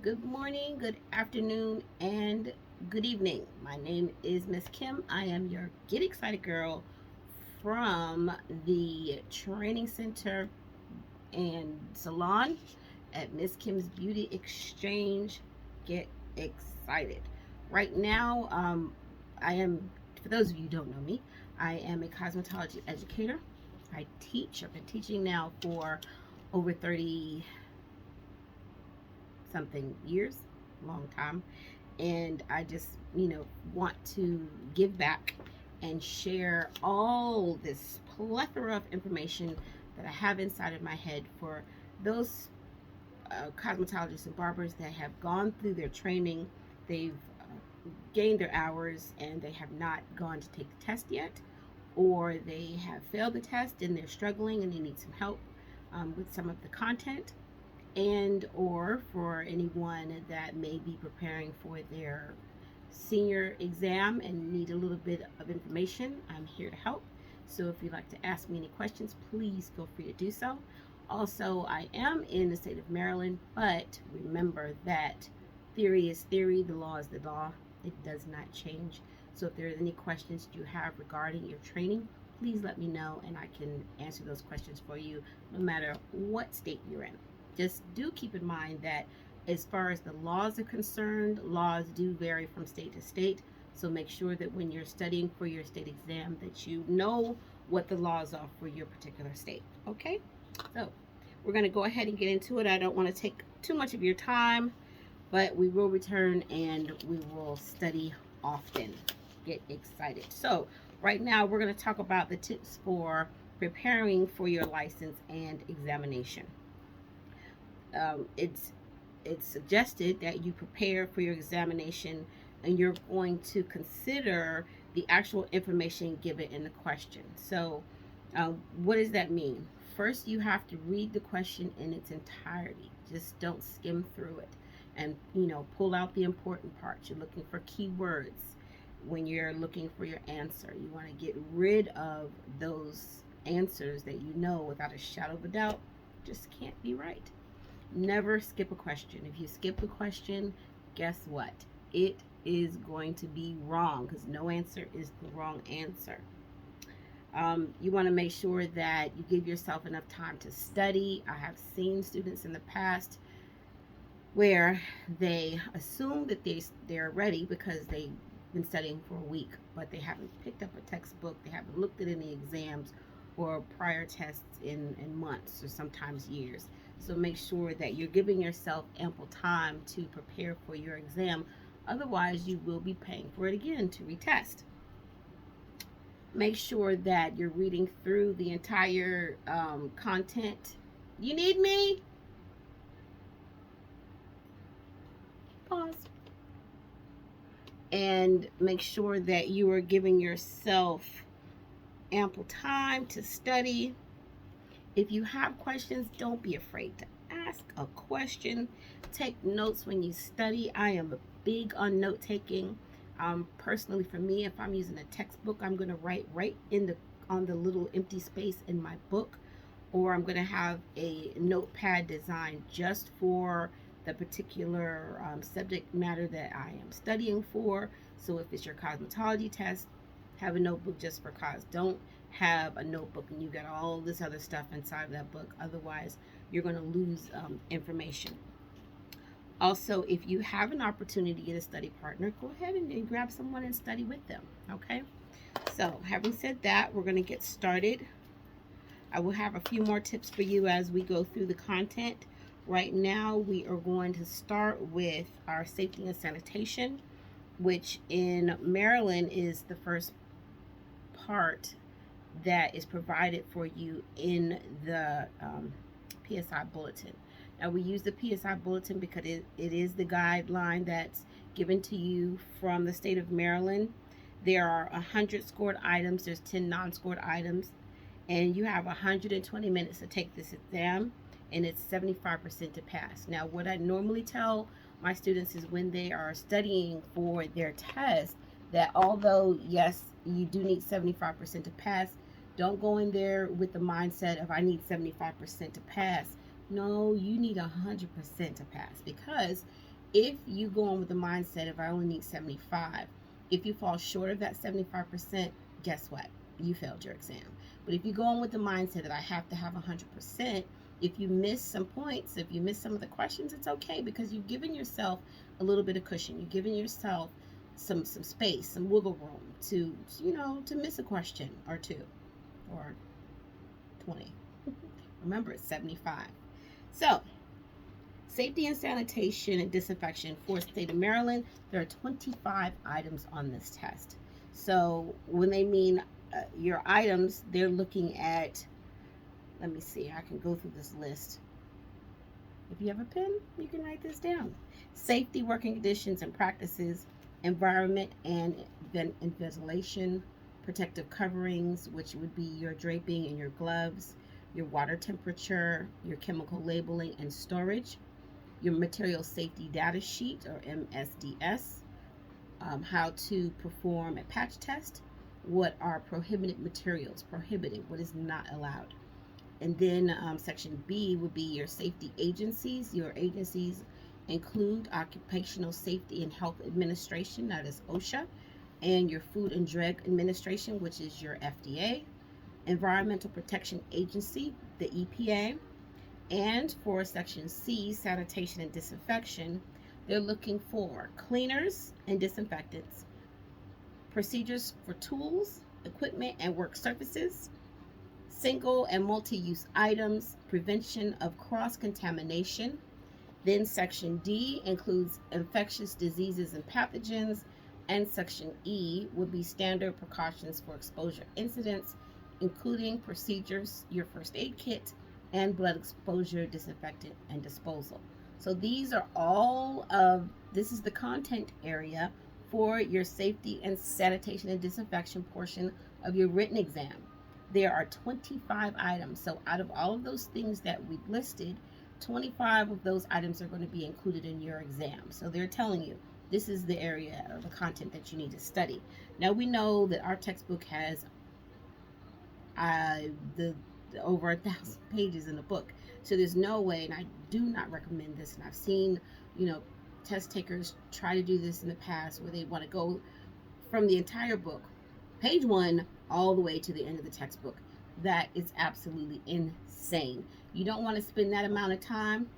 Good morning, good afternoon, and good evening. My name is Miss Kim. I am your Get Excited Girl from the Training Center and Salon at Miss Kim's Beauty Exchange. Get excited. Right now, I am, for those of you who don't know me, I am a cosmetology educator. I teach. I've been teaching now for over 30 something years, long time. And I just, want to give back and share all this plethora of information that I have inside of my head for those cosmetologists and barbers that have gone through their training. They've gained their hours and they have not gone to take the test yet, or they have failed the test and they're struggling and they need some help with some of the content, and or for anyone that may be preparing for their senior exam and need a little bit of information. I'm here to help. So if you'd like to ask me any questions, please feel free to do so. Also, I am in the state of Maryland, but remember that theory is theory, the law is the law. It does not change. So if there are any questions you have regarding your training, please let me know and I can answer those questions for you no matter what state you're in. Just do keep in mind that as far as the laws are concerned, laws do vary from state to state. So make sure that when you're studying for your state exam that you know what the laws are for your particular state. Okay? So we're going to go ahead and get into it. I don't want to take too much of your time, but we will return and we will study often. Get excited. So right now we're going to talk about the tips for preparing for your license and examination. It's suggested that you prepare for your examination and you're going to consider the actual information given in the question. So, what does that mean? First, you have to read the question in its entirety. Just don't skim through it, and pull out the important parts. You're looking for keywords when you're looking for your answer. You want to get rid of those answers that you know without a shadow of a doubt just can't be right. Never skip a question. If you skip a question, guess what? It is going to be wrong because no answer is the wrong answer. You want to make sure that you give yourself enough time to study. I have seen students in the past where they assume that they're ready because they've been studying for a week, but they haven't picked up a textbook, they haven't looked at any exams or prior tests in months or sometimes years. So make sure that you're giving yourself ample time to prepare for your exam. Otherwise, you will be paying for it again to retest. Make sure that you're reading through the entire content. You need me? Pause. And make sure that you are giving yourself ample time to study. If you have questions, don't be afraid to ask a question. Take notes when you study. I am big on note taking. Personally, for me, if I'm using a textbook, I'm going to write right in the on the little empty space in my book, or I'm going to have a notepad designed just for the particular subject matter that I am studying for. So if it's your cosmetology test, have a notebook just for cos. Don't have a notebook and you got all this other stuff inside of that book. Otherwise, you're going to lose information. Also, if you have an opportunity to get a study partner, go ahead and grab someone and study with them. Okay? So, having said that, we're going to get started. I will have a few more tips for you as we go through the content. Right now, we are going to start with our safety and sanitation, which in Maryland is the first part that is provided for you in the PSI bulletin. Now, we use the PSI bulletin because it is the guideline that's given to you from the state of Maryland. There are 100 scored items, there's 10 non-scored items, and you have 120 minutes to take this exam, and it's 75% to pass. Now, what I normally tell my students is when they are studying for their test, that although, yes, you do need 75% to pass, don't go in there with the mindset of I need 75% to pass. No, you need 100% to pass, because if you go on with the mindset of I only need 75, if you fall short of that 75%, guess what? You failed your exam. But if you go on with the mindset that I have to have 100%, if you miss some points, if you miss some of the questions, it's okay, because you've given yourself a little bit of cushion. You've given yourself some space, some wiggle room to, to miss a question or two or 20. Remember, it's 75. So, safety and sanitation and disinfection for the state of Maryland, there are 25 items on this test. So, when they mean your items, they're looking at, let me see, I can go through this list. If you have a pen, you can write this down. Safety, working conditions and practices, environment and ventilation, protective coverings, which would be your draping and your gloves, your water temperature, your chemical labeling and storage, your material safety data sheet or MSDS, how to perform a patch test, what are prohibited materials, prohibited, what is not allowed. And then section B would be your safety agencies. Your agencies include Occupational Safety and Health Administration, that is OSHA, and your Food and Drug Administration, which is your FDA, Environmental Protection Agency, the EPA, and for section C, sanitation and disinfection, they're looking for cleaners and disinfectants, procedures for tools, equipment, and work surfaces, single and multi-use items, prevention of cross-contamination. Then section D includes infectious diseases and pathogens, and section E would be standard precautions for exposure incidents, including procedures, your first aid kit, and blood exposure, disinfectant, and disposal. So these are all of, this is the content area for your safety and sanitation and disinfection portion of your written exam. There are 25 items. So out of all of those things that we've listed, 25 of those items are going to be included in your exam. So they're telling you this is the area or the content that you need to study. Now we know that our textbook has the over 1,000 pages in the book. So there's no way, and I do not recommend this, and I've seen, test takers try to do this in the past where they want to go from the entire book, page 1, all the way to the end of the textbook. That is absolutely insane. You don't want to spend that amount of time.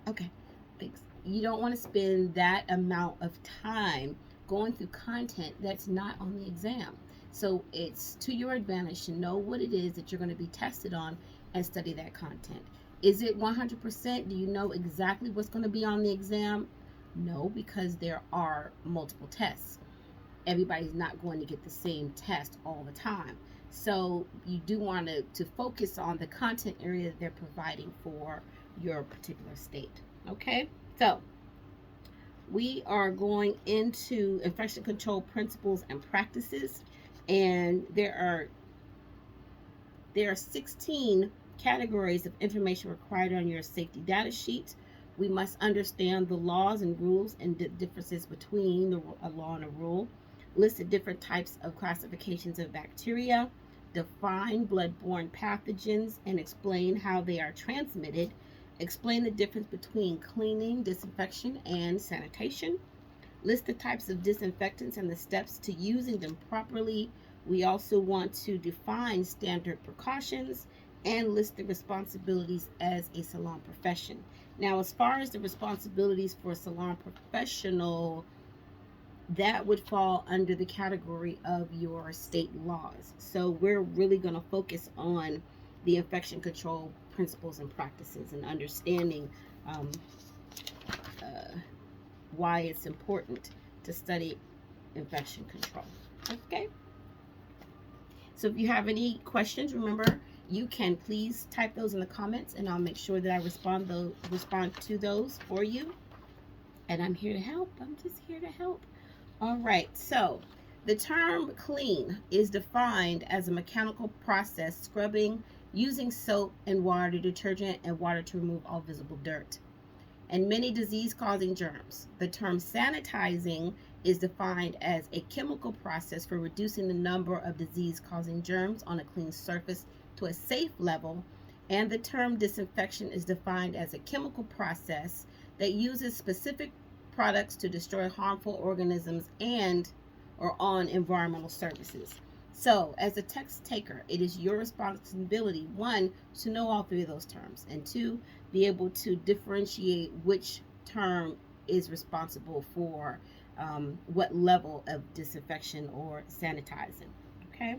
Okay, thanks. You don't want to spend that amount of time going through content that's not on the exam. So it's to your advantage to know what it is that you're going to be tested on and study that content. Is it 100%? Do you know exactly what's going to be on the exam? No, because there are multiple tests. Everybody's not going to get the same test all the time. So you do want to focus on the content area that they're providing for your particular state. Okay, so we are going into infection control principles and practices, and there are 16 categories of information required on your safety data sheet. We must understand the laws and rules and the differences between a law and a rule, list the different types of classifications of bacteria, define bloodborne pathogens and explain how they are transmitted, explain the difference between cleaning, disinfection, and sanitation, list the types of disinfectants and the steps to using them properly. We also want to define standard precautions and list the responsibilities as a salon profession. Now, as far as the responsibilities for a salon professional, that would fall under the category of your state laws. So we're really going to focus on the infection control principles and practices and understanding why it's important to study infection control. Okay? So if you have any questions, remember, you can please type those in the comments and I'll make sure that I respond to those for you. And I'm here to help. I'm just here to help. All right, so the term clean is defined as a mechanical process scrubbing using soap and water, detergent, and water to remove all visible dirt and many disease-causing germs. The term sanitizing is defined as a chemical process for reducing the number of disease-causing germs on a clean surface to a safe level And the term disinfection is defined as a chemical process that uses specific products to destroy harmful organisms and or on environmental services. So, as a test taker, it is your responsibility, one, to know all three of those terms, and two, be able to differentiate which term is responsible for what level of disinfection or sanitizing. Okay?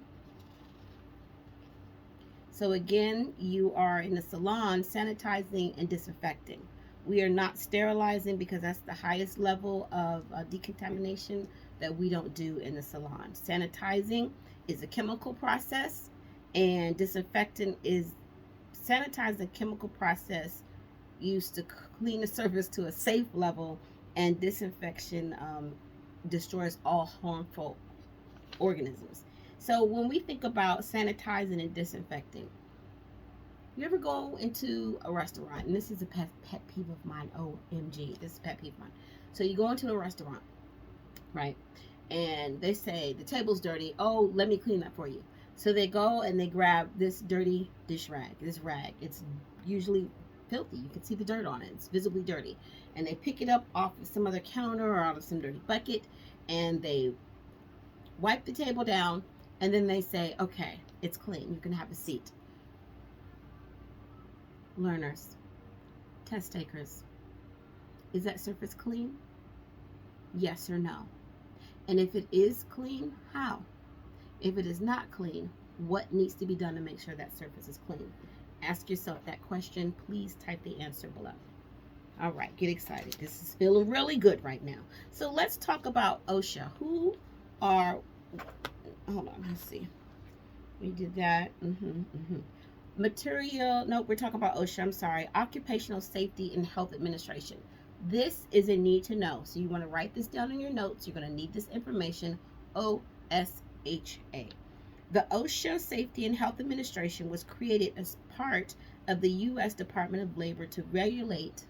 So again, you are in the salon sanitizing and disinfecting. We are not sterilizing because that's the highest level of decontamination that we don't do in the salon. Sanitizing is a chemical process, and disinfectant is sanitizing chemical process used to clean the surface to a safe level, and disinfection destroys all harmful organisms. So when we think about sanitizing and disinfecting, you ever go into a restaurant, and this is a pet peeve of mine. OMG, this is a pet peeve of mine. So you go into a restaurant, right? And they say the table's dirty. Oh, let me clean that for you. So they go and they grab this dirty dish rag. This rag, it's usually filthy. You can see the dirt on it. It's visibly dirty. And they pick it up off of some other counter or out of some dirty bucket, and they wipe the table down, and then they say, okay, it's clean. You can have a seat. Learners, test takers, is that surface clean? Yes or no? And if it is clean, how? If it is not clean, what needs to be done to make sure that surface is clean? Ask yourself that question. Please type the answer below. All right, get excited. This is feeling really good right now. So let's talk about OSHA. Who are, hold on, let's see. We did that. Material, no, we're talking about OSHA, I'm sorry. Occupational Safety and Health Administration. This is a need to know. So you want to write this down in your notes. You're going to need this information. OSHA. The OSHA Safety and Health Administration was created as part of the U.S. Department of Labor to regulate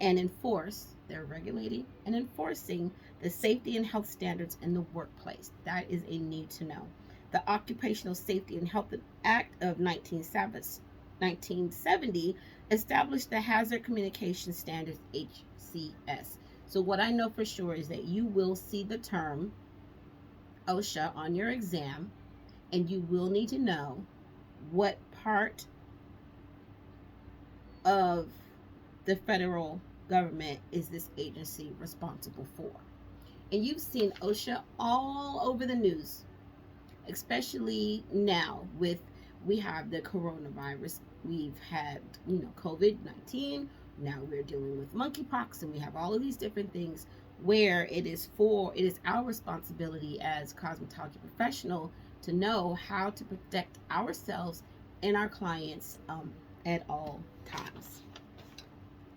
and enforce, they're regulating and enforcing the safety and health standards in the workplace. That is a need to know. The Occupational Safety and Health Act of 1970 established the Hazard Communication Standards, HCS. So what I know for sure is that you will see the term OSHA on your exam, and you will need to know what part of the federal government is this agency responsible for. And you've seen OSHA all over the news, especially now we have the coronavirus, we've had COVID-19, now we're dealing with monkeypox, and we have all of these different things where it is our responsibility as cosmetology professional to know how to protect ourselves and our clients at all times.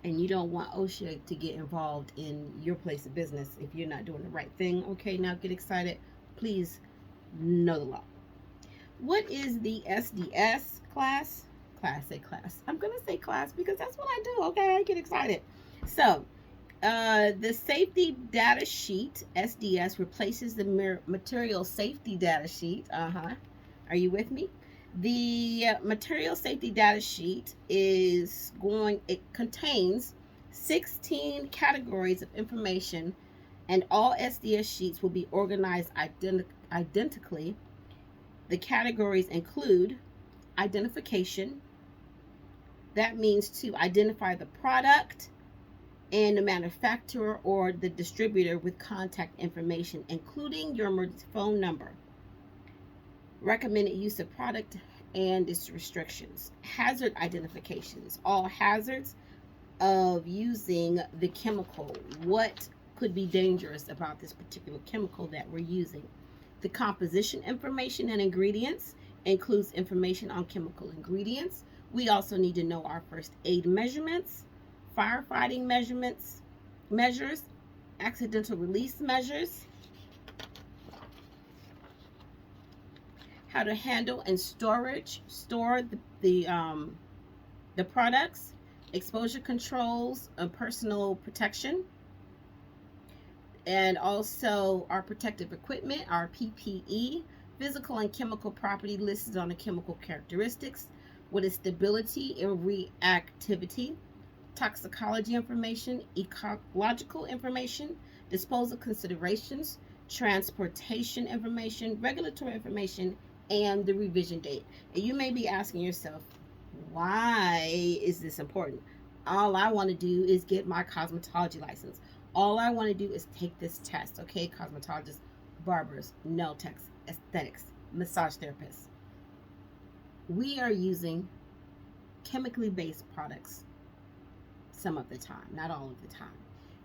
And you don't want OSHA to get involved in your place of business if you're not doing the right thing. Okay, now get excited. Please know the law. What is the SDS class? Class. I'm going to say class because that's what I do. Okay, I get excited. So, the safety data sheet, SDS, replaces the material safety data sheet. Are you with me? The material safety data sheet it contains 16 categories of information, and all SDS sheets will be organized identically. The categories include identification. That means to identify the product and the manufacturer or the distributor with contact information, including your emergency phone number, recommended use of product and its restrictions. Hazard identifications, all hazards of using the chemical. What could be dangerous about this particular chemical that we're using? The composition information and ingredients includes information on chemical ingredients. We also need to know our first aid measurements, firefighting measures, accidental release measures, how to handle and store the products, exposure controls, personal protection, and also our protective equipment, our PPE, physical and chemical property listed on the chemical characteristics, What is stability and reactivity? Toxicology information, ecological information, disposal considerations, transportation information, regulatory information, and the revision date. And you may be asking yourself, why is this important? All I want to do is get my cosmetology license. All I want to do is take this test, okay? Cosmetologists, barbers, nail techs, aesthetics, massage therapists. We are using chemically based products some of the time, not all of the time.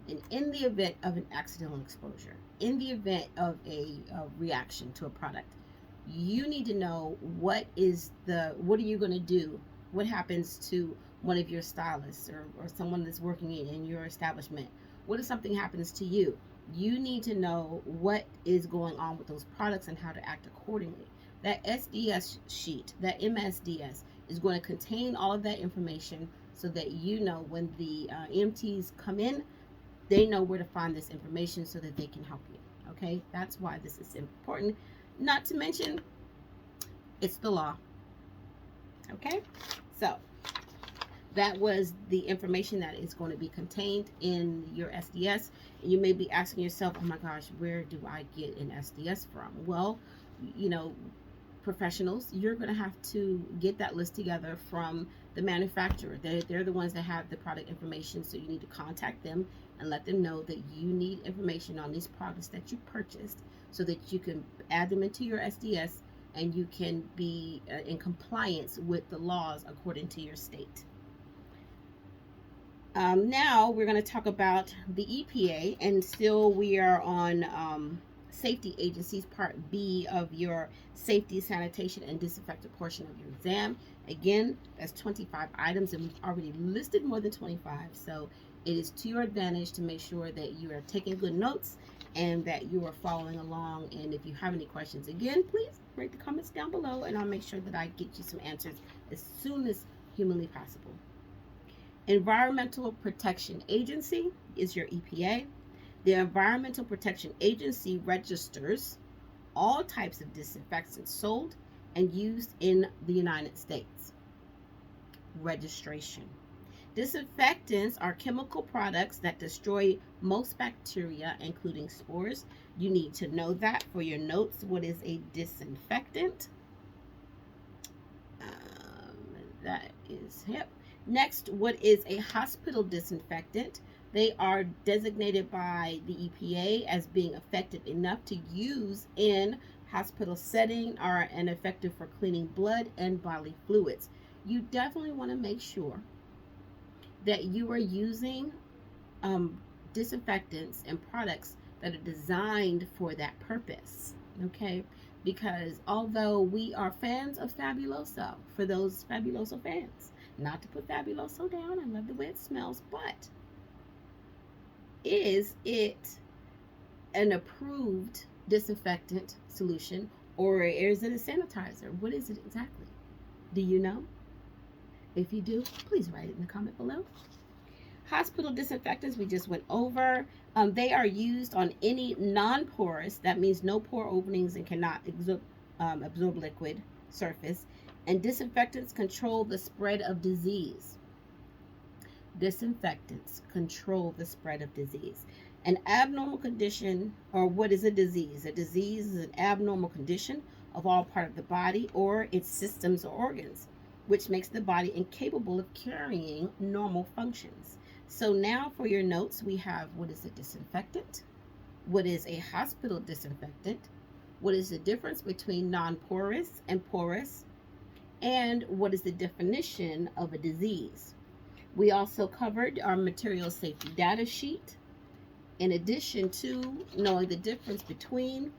And in the event of an accidental exposure, in the event of a reaction to a product, you need to know what are you going to do? What happens to one of your stylists or someone that's working in your establishment? What if something happens to you? You need to know what is going on with those products and how to act accordingly. That SDS sheet, that MSDS, is going to contain all of that information so that you know when the EMTs come in, they know where to find this information so that they can help you. Okay, that's why this is important. Not to mention, it's the law. Okay, so that was the information that is going to be contained in your SDS. And you may be asking yourself, oh my gosh, where do I get an SDS from? Well, you know, professionals, you're going to have to get that list together from the manufacturer. They're the ones that have the product information, so you need to contact them and let them know that you need information on these products that you purchased so that you can add them into your SDS and you can be in compliance with the laws according to your state. Now we're going to talk about the EPA, and still we are on safety agencies, part B of your safety, sanitation, and disinfectant portion of your exam. Again, that's 25 items, and we've already listed more than 25, so it is to your advantage to make sure that you are taking good notes and that you are following along. And if you have any questions, again, please write the comments down below, and I'll make sure that I get you some answers as soon as humanly possible. Environmental Protection Agency is your EPA. The Environmental Protection Agency registers all types of disinfectants sold and used in the United States. Registration. Disinfectants are chemical products that destroy most bacteria, including spores. You need to know that for your notes. What is a disinfectant? That is hip. Next, what is a hospital disinfectant? They are designated by the EPA as being effective enough to use in hospital setting and effective for cleaning blood and bodily fluids. You definitely want to make sure that you are using disinfectants and products that are designed for that purpose. Okay, because although we are fans of Fabuloso, for those Fabuloso fans, not to put Fabuloso down, I love the way it smells, but is it an approved disinfectant solution, or is it a sanitizer? What is it exactly? Do you know? If you do, please write it in the comment below. Hospital disinfectants we just went over. They are used on any non-porous, that means no pore openings and cannot absorb liquid surface. And disinfectants control the spread of disease. Disinfectants control the spread of disease. An abnormal condition, or what is a disease? A disease is an abnormal condition of all part of the body or its systems or organs, which makes the body incapable of carrying normal functions. So now for your notes, we have what is a disinfectant, what is a hospital disinfectant, what is the difference between non-porous and porous, and what is the definition of a disease. We also covered our material safety data sheet, in addition to knowing the difference between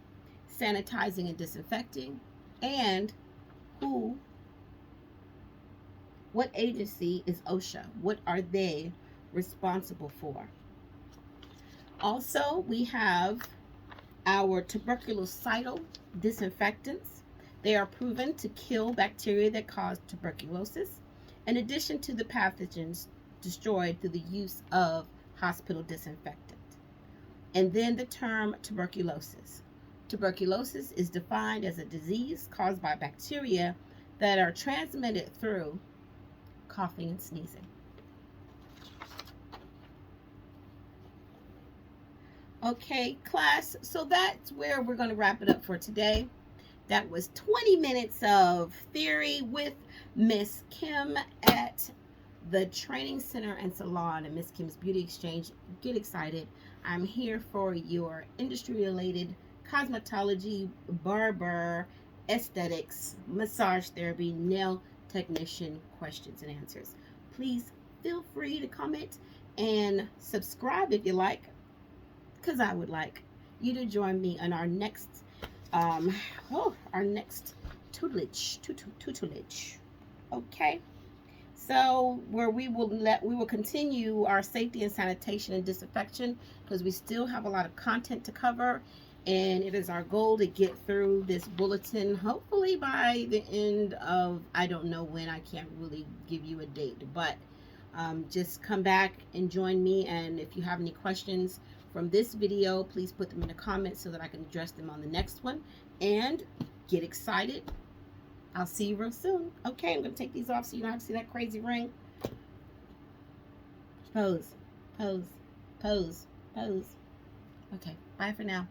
sanitizing and disinfecting, and what agency is OSHA? What are they responsible for? Also, we have our tuberculocidal disinfectants. They are proven to kill bacteria that cause tuberculosis, in addition to the pathogens destroyed through the use of hospital disinfectant. And then the term tuberculosis. Tuberculosis is defined as a disease caused by bacteria that are transmitted through coughing and sneezing. Okay, class, so that's where we're going to wrap it up for today. That was 20 minutes of theory with Miss Kim at the Training Center and Salon and Miss Kim's Beauty Exchange. Get excited. I'm here for your industry related cosmetology, barber, aesthetics, massage therapy, nail technician questions and answers. Please feel free to comment and subscribe if you like, because I would like you to join me on our next um our next tutelage. Okay, so where we will continue our safety and sanitation and disinfection, because we still have a lot of content to cover, and it is our goal to get through this bulletin hopefully by the end of, I don't know when, I can't really give you a date, but just come back and join me. And if you have any questions from this video, please put them in the comments so that I can address them on the next one. And get excited. I'll see you real soon. Okay, I'm going to take these off so you don't have to see that crazy ring. Pose, pose, pose, pose. Okay, bye for now.